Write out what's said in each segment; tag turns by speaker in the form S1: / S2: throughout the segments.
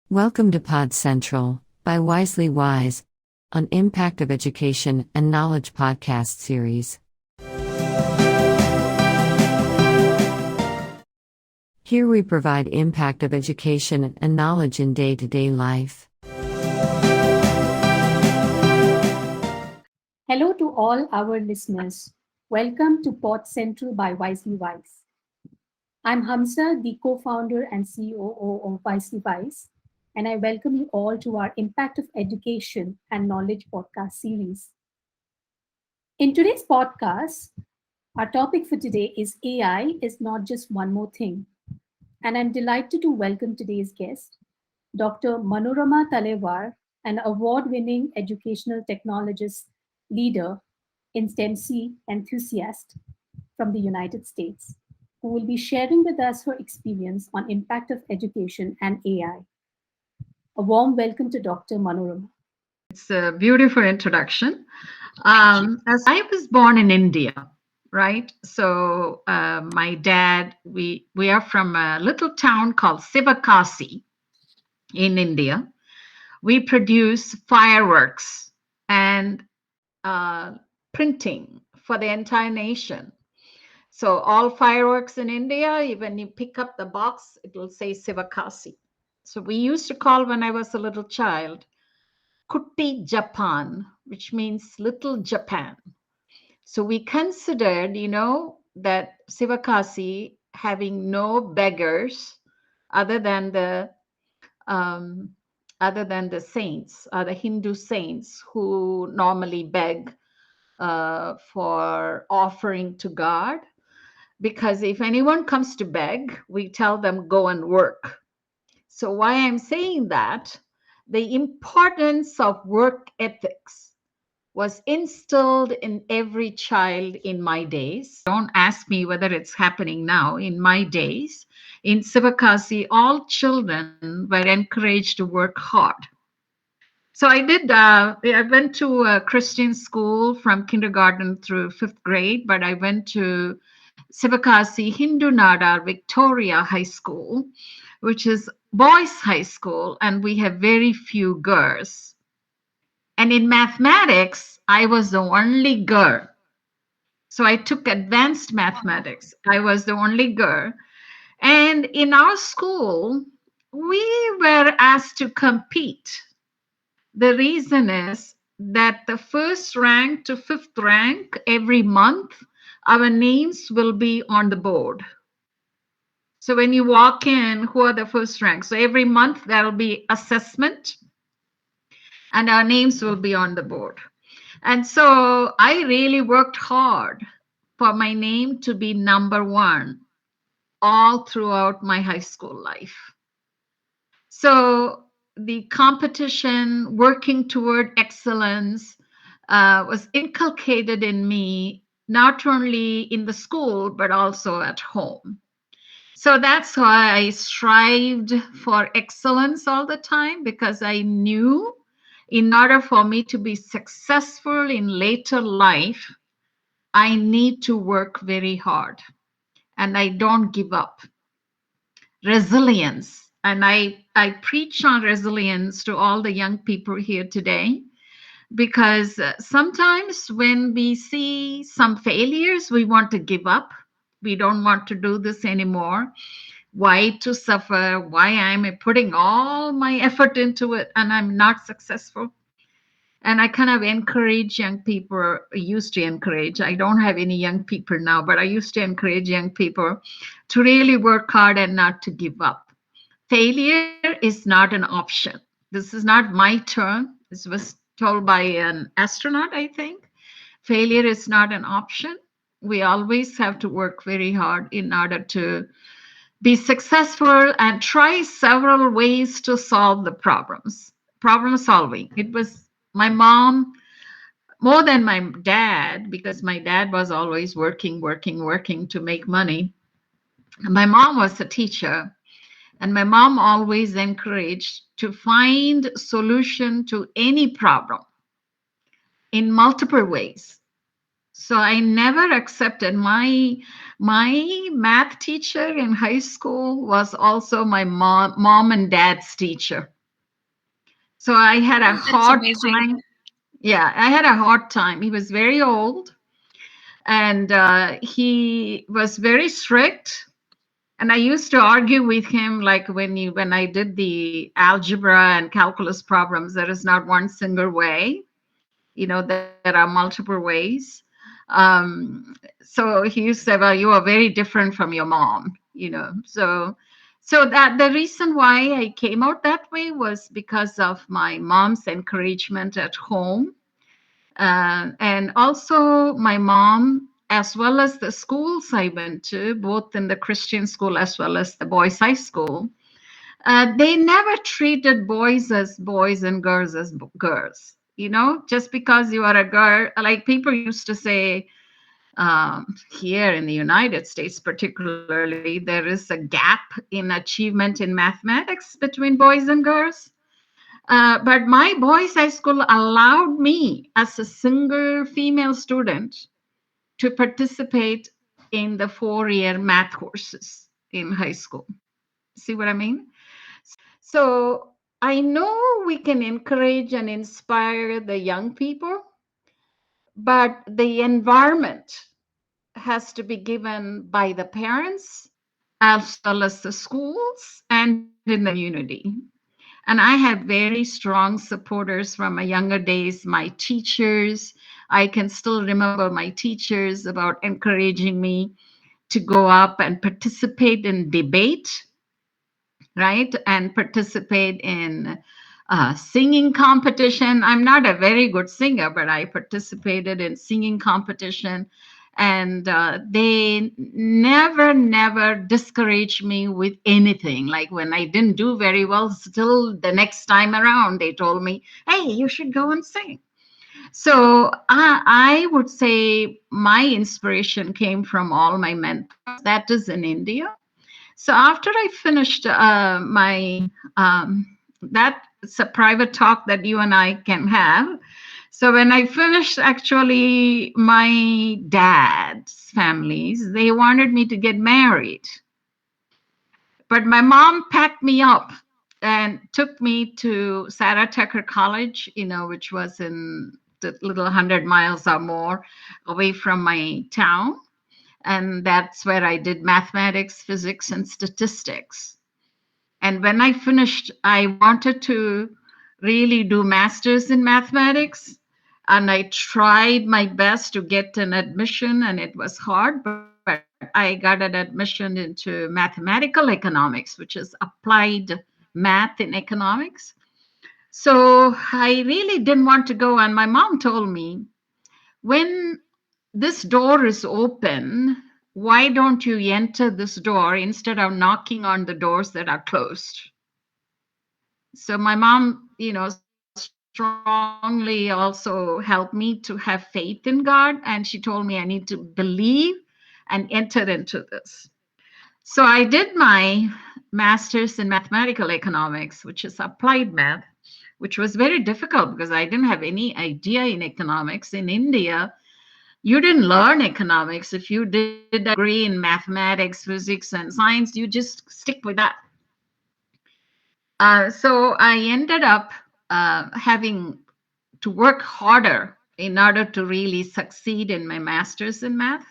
S1: Welcome to PodCentral by WiselyWise, an Impact of Education and Knowledge podcast series. Here we provide impact of education and knowledge in day-to-day life.
S2: Hello to all our listeners. Welcome to PodCentral by WiselyWise. I'm Hamza, the co-founder and COO of WiselyWise, and I welcome you all to our Impact of Education and Knowledge podcast series. In today's podcast, our topic for today is AI is not just one more thing. And I'm delighted to welcome today's guest, Dr. Manorama Talaiver, an award-winning educational technologist leader in STEMC enthusiast from the United States, who will be sharing with us her experience on impact of education and AI. A warm welcome to Dr. Manorama.
S3: It's a beautiful introduction. As I was born in India, right? So my dad, we are from a little town called Sivakasi in India. We produce fireworks and printing for the entire nation. So all fireworks in India, when you pick up the box, it will say Sivakasi. So we used to call, when I was a little child, Kutti Japan, which means little Japan. So we considered, that Sivakasi having no beggars other than the saints, the Hindu saints who normally beg for offering to God. Because if anyone comes to beg, we tell them go and work. So why I'm saying that, the importance of work ethics was instilled in every child in my days. Don't ask me whether it's happening now. In my days, in Sivakasi, all children were encouraged to work hard. So I went to a Christian school from kindergarten through 5th grade, but I went to Sivakasi Hindu Nadar Victoria High School, which is boys' high school, and we have very few girls. And in mathematics, I was the only girl. So I took advanced mathematics. I was the only girl. And in our school, we were asked to compete. The reason is that the first rank to 5th rank every month, our names will be on the board. So when you walk in, who are the first rank? So every month there will be assessment and our names will be on the board. And so I really worked hard for my name to be number 1 all throughout my high school life. So the competition, working toward excellence, was inculcated in me, not only in the school, but also at home. So that's why I strived for excellence all the time, because I knew in order for me to be successful in later life, I need to work very hard and I don't give up. Resilience. And I preach on resilience to all the young people here today, because sometimes when we see some failures, we want to give up. We don't want to do this anymore. Why to suffer? Why I'm putting all my effort into it and I'm not successful? And I kind of encourage young people, used to encourage, I don't have any young people now, but I used to encourage young people to really work hard and not to give up. Failure is not an option. This is not my term. This was told by an astronaut, I think. Failure is not an option. We always have to work very hard in order to be successful and try several ways to solve the problems. Problem solving. It was my mom more than my dad, because my dad was always working to make money. My mom was a teacher, and my mom always encouraged to find solution to any problem in multiple ways. So I never accepted my My math teacher in high school was also my mom and dad's teacher. So I had a
S4: That's
S3: hard
S4: amazing.
S3: time. Yeah, I had a hard time. He was very old, and he was very strict. And I used to argue with him, like when I did the algebra and calculus problems, there is not one single way. There are multiple ways. So he used to say, well, you are very different from your mom. So that the reason why I came out that way was because of my mom's encouragement at home, and also my mom, as well as the schools I went to, both in the Christian school as well as the boys' high school. They never treated boys as boys and girls as girls. Just because you are a girl, like people used to say, here in the United States, particularly, there is a gap in achievement in mathematics between boys and girls. But my boys' high school allowed me, as a single female student, to participate in the 4-year math courses in high school. See what I mean? So I know we can encourage and inspire the young people, but the environment has to be given by the parents as well as the schools and in the community. And I had very strong supporters from my younger days, my teachers. I can still remember my teachers about encouraging me to go up and participate in debate, right? And participate in singing competition. I'm not a very good singer, but I participated in singing competition. And they never discouraged me with anything. Like when I didn't do very well, still the next time around, they told me, hey, you should go and sing. So I would say my inspiration came from all my mentors. That is in India. So after I finished my that's a private talk that you and I can have. So when I finished, actually, my dad's families, they wanted me to get married, but my mom packed me up and took me to Sarah Tucker College, which was in the little 100 miles or more away from my town. And that's where I did mathematics, physics, and statistics. And when I finished, I wanted to really do masters in mathematics. And I tried my best to get an admission, and it was hard, but I got an admission into mathematical economics, which is applied math in economics. So I really didn't want to go. And my mom told me, when this door is open, why don't you enter this door instead of knocking on the doors that are closed? So my mom, strongly also helped me to have faith in God. And she told me I need to believe and enter into this. So I did my master's in mathematical economics, which is applied math, which was very difficult because I didn't have any idea in economics. In India, you didn't learn economics. If you did a degree in mathematics, physics, and science, you just stick with that. So I ended up having to work harder in order to really succeed in my master's in math.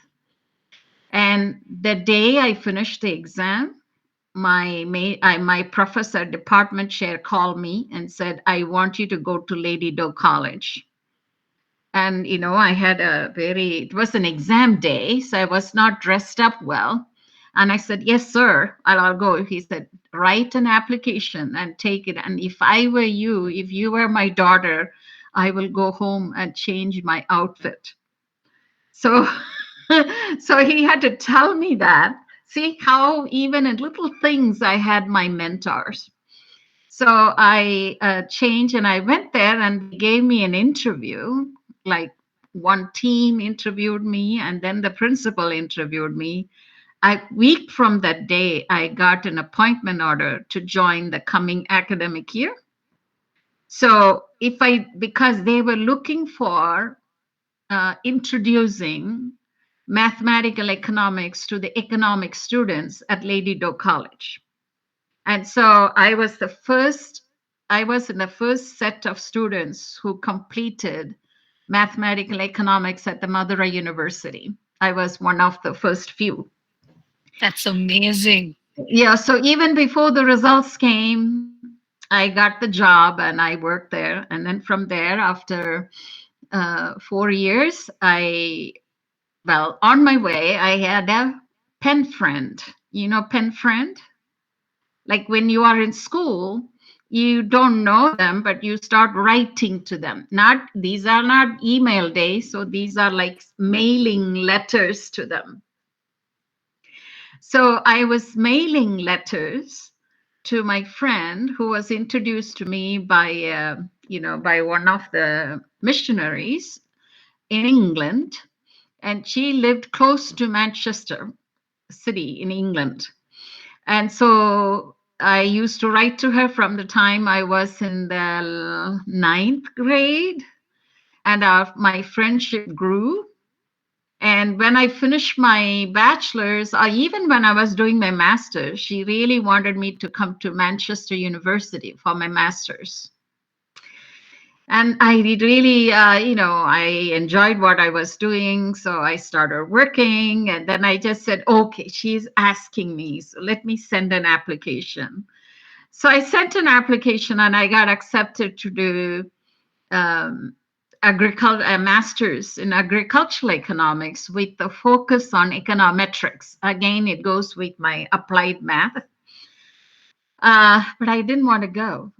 S3: And the day I finished the exam, my professor, department chair, called me and said, I want you to go to Lady Doe College. And I had it was an exam day, so I was not dressed up well. And I said, yes, sir, I'll go. He said, write an application and take it. And if I were you, if you were my daughter, I will go home and change my outfit. So so he had to tell me that. See how even in little things I had my mentors. So I changed and I went there, and they gave me an interview. Like, one team interviewed me, and then the principal interviewed me. A week from that day, I got an appointment order to join the coming academic year. So because they were looking for introducing mathematical economics to the economic students at Lady Doe College. And so I was in the first set of students who completed mathematical economics at the Madurai University. I was one of the first few.
S4: That's amazing.
S3: Yeah, so even before the results came, I got the job and I worked there. And then from there, after 4 years, on my way, I had a pen friend. You know, pen friend? Like when you are in school, you don't know them, but you start writing to them. These are not email days, so these are like mailing letters to them. So I was mailing letters to my friend who was introduced to me by one of the missionaries in England, and she lived close to Manchester city in England. And so I used to write to her from the time I was in the ninth grade, and my friendship grew. And when I finished my bachelor's, or even when I was doing my master's, she really wanted me to come to Manchester University for my master's. And I really, I enjoyed what I was doing. So I started working. And then I just said, okay, she's asking me, so let me send an application. So I sent an application and I got accepted to do a master's in agricultural economics with the focus on econometrics. Again, it goes with my applied math. But I didn't want to go.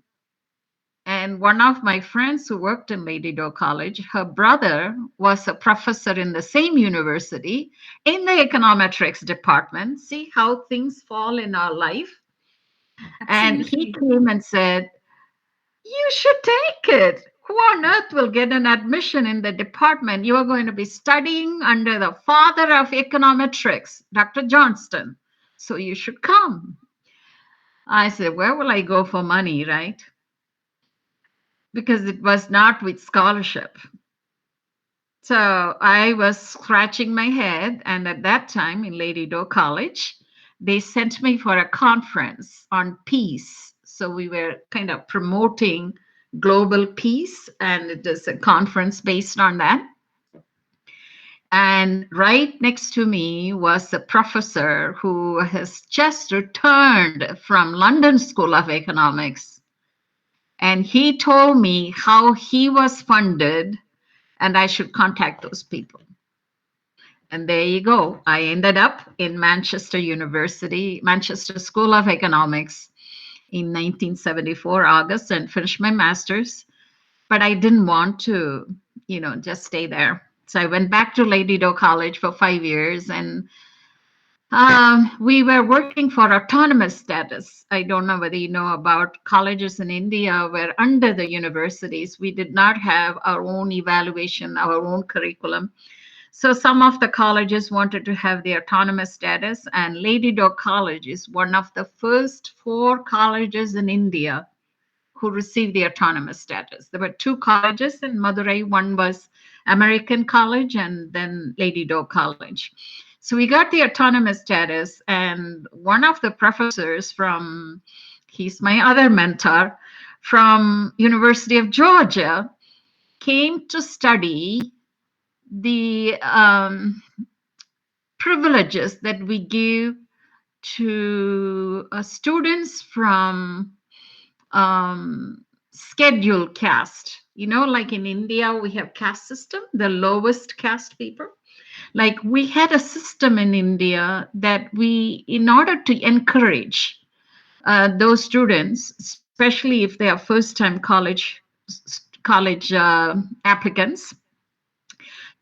S3: And one of my friends who worked in Lady Doe College, her brother was a professor in the same university in the econometrics department. See how things fall in our life. And he came and said, you should take it. Who on earth will get an admission in the department? You are going to be studying under the father of econometrics, Dr. Johnston. So you should come. I said, where will I go for money, right? Because it was not with scholarship. So I was scratching my head. And at that time in Lady Doe College, they sent me for a conference on peace. So we were kind of promoting global peace, and it is a conference based on that. And right next to me was a professor who has just returned from London School of Economics. And he told me how he was funded, and I should contact those people. And there you go. I ended up in Manchester University, Manchester School of Economics in 1974, August, and finished my master's. But I didn't want to, just stay there. So I went back to Lady Doe College for 5 years, and we were working for autonomous status. I don't know whether you know about colleges in India where under the universities, we did not have our own evaluation, our own curriculum. So some of the colleges wanted to have the autonomous status, and Lady Doe College is one of the first 4 colleges in India who received the autonomous status. There were 2 colleges in Madurai. One was American College and then Lady Doe College. So we got the autonomous status, and one of the professors he's my other mentor, from University of Georgia, came to study the privileges that we give to students from scheduled caste. Like in India, we have caste system, the lowest caste people. Like we had a system in India that in order to encourage those students, especially if they are first-time college applicants,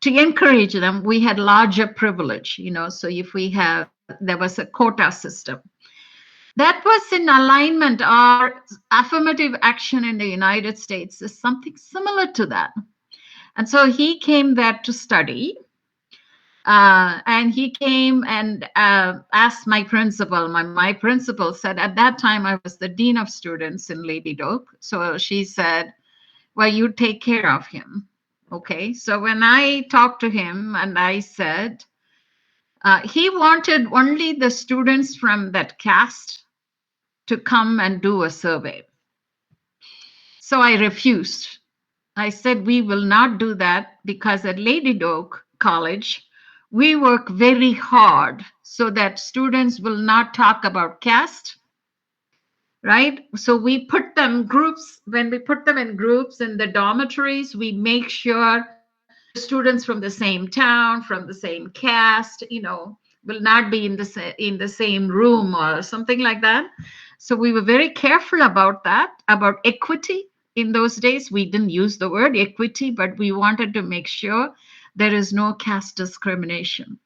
S3: to encourage them, we had larger privilege, so if there was a quota system. That was in alignment. Our affirmative action in the United States is something similar to that. And so he came there to study. And he came and asked my principal. My principal said, at that time, I was the dean of students in Lady Doe. So she said, well, you take care of him. Okay. So when I talked to him and I said, He wanted only the students from that caste to come and do a survey. So I refused. I said, we will not do that because at Lady Doak College, we work very hard so that students will not talk about caste, right? So we put them groups, when we put them in groups in the dormitories, we make sure the students from the same town, from the same caste, will not be in the same room or something like that. So we were very careful about that, about equity. In those days, we didn't use the word equity, but we wanted to make sure there is no caste discrimination.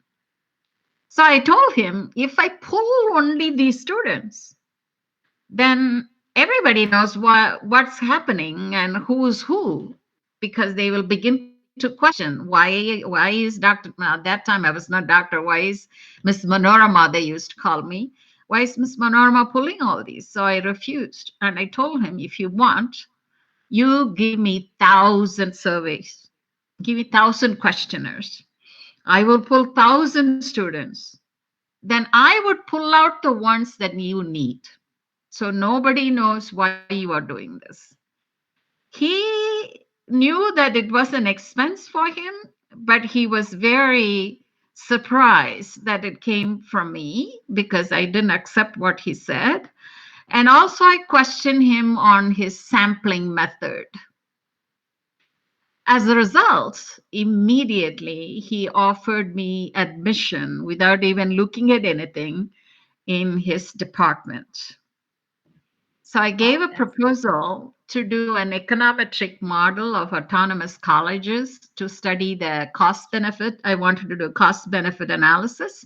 S3: So I told him, if I pull only these students, then everybody knows what's happening and who's who, because they will begin to question why is Dr. At that time I was not doctor, why is Miss Manorama, they used to call me, why is Miss Manorama pulling all these? So I refused, and I told him, if you want, you give me 1,000 surveys, give me 1,000 questionnaires, I will pull 1,000 students, then I would pull out the ones that you need. So nobody knows why you are doing this. He knew that it was an expense for him, but he was very surprised that it came from me because I didn't accept what he said. And also, I questioned him on his sampling method. As a result, immediately he offered me admission without even looking at anything in his department. So I gave a proposal to do an econometric model of autonomous colleges to study the cost benefit. I wanted to do cost benefit analysis.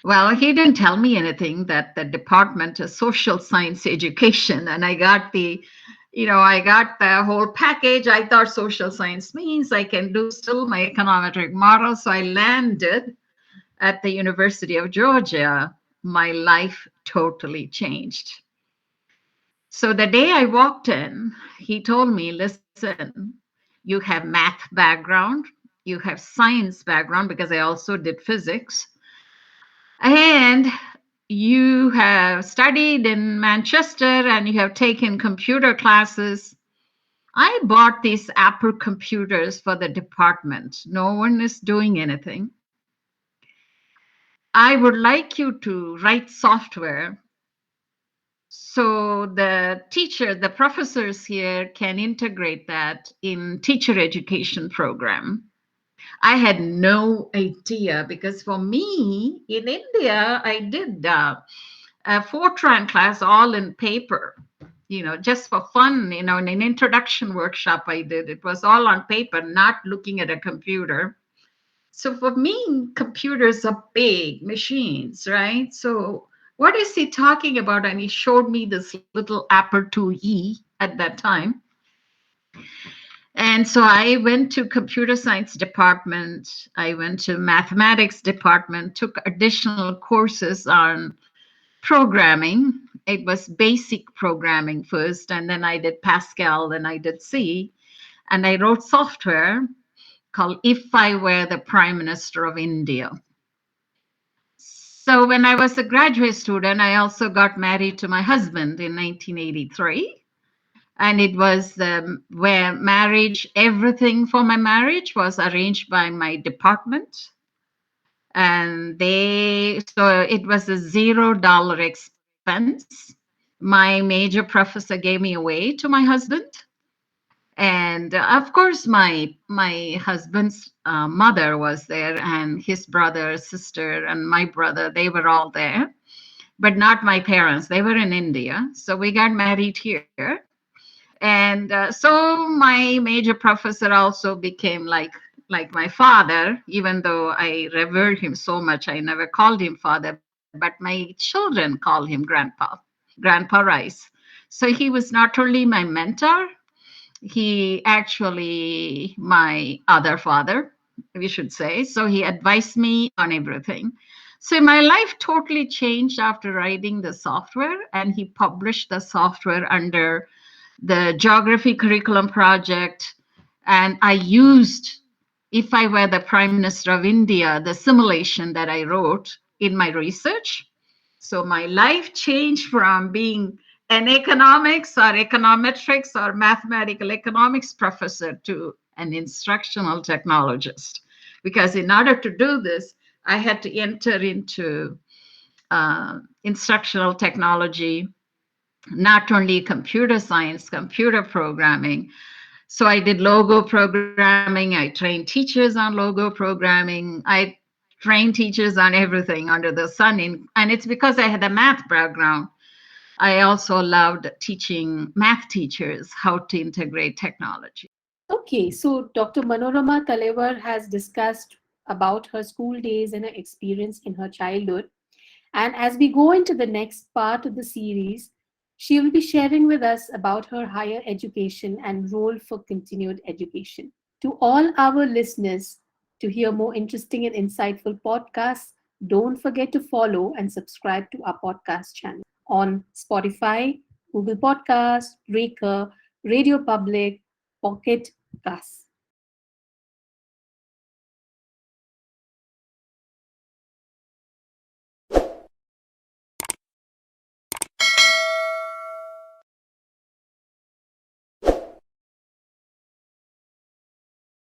S3: Well, he didn't tell me anything that the department is social science education, and I got the whole package. I thought social science means I can do still my econometric model. So I landed at the University of Georgia. My life totally changed. So the day I walked in, he told me, listen, you have math background, you have science background, because I also did physics, and you have studied in Manchester and you have taken computer classes. I bought these Apple computers for the department. No one is doing anything. I would like you to write software so the professors here can integrate that in teacher education program. I had no idea, because for me in India, I did a Fortran class all in paper, just for fun, in an introduction workshop I did. It was all on paper, not looking at a computer. So for me, computers are big machines, right? So what is he talking about? And he showed me this little Apple IIe at that time. And so I went to computer science department. I went to mathematics department, took additional courses on programming. It was basic programming first, and then I did Pascal, then I did C, and I wrote software called If I Were the Prime Minister of India. So when I was a graduate student, I also got married to my husband in 1983. And it was where everything for my marriage was arranged by my department. And so it was a $0 expense. My major professor gave me away to my husband. And of course, my husband's mother was there, and his brother, sister, and my brother, they were all there, but not my parents. They were in India. So we got married here. And so my major professor also became like my father, even though I revered him so much. I never called him father, but my children call him Grandpa Rice. So he was not only my mentor, he actually my other father, we should say. So he advised me on everything. So my life totally changed after writing the software, and he published the software under the geography curriculum project. And I used if I were the Prime Minister of India, the simulation that I wrote in my research. So my life changed from being an economics or econometrics or mathematical economics professor to an instructional technologist. Because in order to do this, I had to enter into instructional technology, not only computer science, computer programming. So I did logo programming. I trained teachers on logo programming. I trained teachers on everything under the sun. And it's because I had a math background. I also loved teaching math teachers how to integrate technology.
S2: Okay, so Dr. Manorama Talaiver has discussed about her school days and her experience in her childhood. And as we go into the next part of the series, she will be sharing with us about her higher education and role for continued education. To all our listeners, to hear more interesting and insightful podcasts, don't forget to follow and subscribe to our podcast channel on Spotify, Google Podcast, Breaker, Radio Public, Pocket Casts.